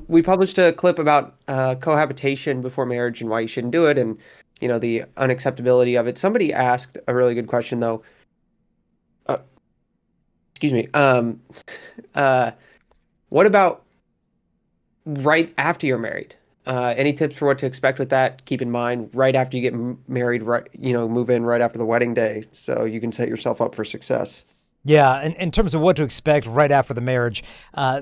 we published a clip about cohabitation before marriage and why you shouldn't do it, and the unacceptability of it. Somebody asked a really good question though. Uh, excuse me. Uh, what about right after you're married? Any tips for what to expect with that? Keep in mind, right after you get married, right, move in right after the wedding day, so you can set yourself up for success. Yeah, in terms of what to expect right after the marriage,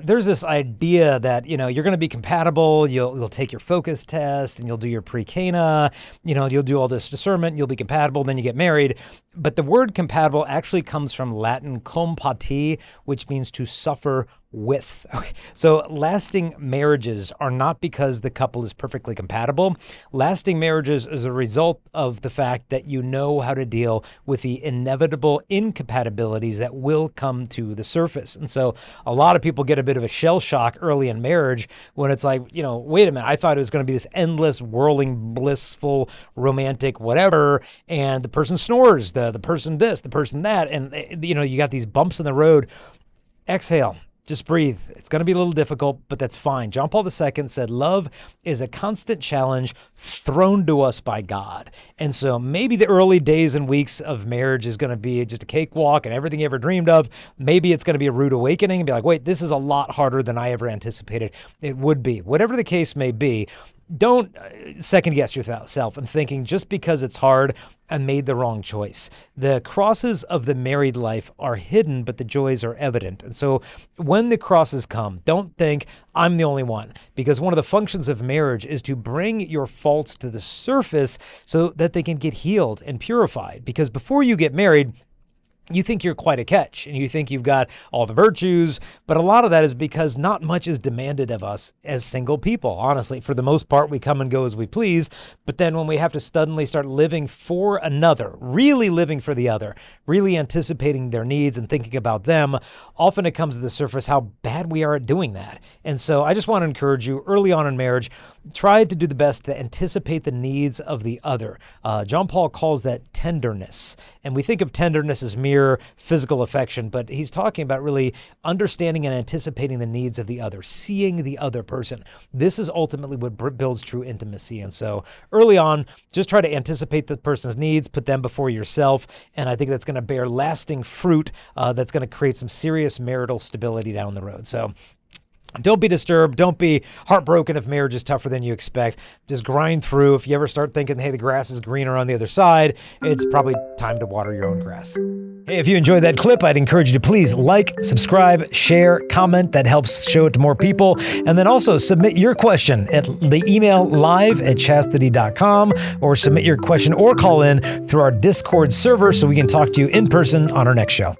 there's this idea that you're going to be compatible. You'll take your focus test and you'll do your pre-Cana. You'll do all this discernment. You'll be compatible. Then you get married. But the word compatible actually comes from Latin compati, which means to suffer with. Okay. So lasting marriages are not because the couple is perfectly compatible. Lasting marriages is a result of the fact that you know how to deal with the inevitable incompatibilities that will come to the surface. And so a lot of people get a bit of a shell shock early in marriage when it's like, wait a minute, I thought it was going to be this endless, whirling, blissful, romantic, whatever. And the person snores, the person this, the person that. And, you got these bumps in the road. Exhale. Just breathe. It's going to be a little difficult, but that's fine. John Paul II said, love is a constant challenge thrown to us by God. And so maybe the early days and weeks of marriage is going to be just a cakewalk and everything you ever dreamed of. Maybe it's going to be a rude awakening and be like, wait, this is a lot harder than I ever anticipated it would be. Whatever the case may be, don't second guess yourself and thinking just because it's hard, I made the wrong choice. The crosses of the married life are hidden, but the joys are evident. And so when the crosses come, don't think I'm the only one, because one of the functions of marriage is to bring your faults to the surface so that they can get healed and purified. Because before you get married, you think you're quite a catch and you think you've got all the virtues, but a lot of that is because not much is demanded of us as single people. Honestly, for the most part, we come and go as we please. But then when we have to suddenly start living for another, really living for the other, really anticipating their needs and thinking about them, often it comes to the surface how bad we are at doing that. And so I just want to encourage you early on in marriage, try to do the best to anticipate the needs of the other. John Paul calls that tenderness. And we think of tenderness as mere physical affection, but he's talking about really understanding and anticipating the needs of the other, seeing the other person. This is ultimately what builds true intimacy. And so early on, just try to anticipate the person's needs, put them before yourself. And I think that's going to bear lasting fruit that's going to create some serious marital stability down the road. So don't be disturbed. Don't be heartbroken if marriage is tougher than you expect. Just grind through. If you ever start thinking, hey, the grass is greener on the other side, it's probably time to water your own grass. Hey, if you enjoyed that clip, I'd encourage you to please like, subscribe, share, comment. That helps show it to more people. And then also submit your question at the email live@chastity.com, or submit your question or call in through our Discord server so we can talk to you in person on our next show.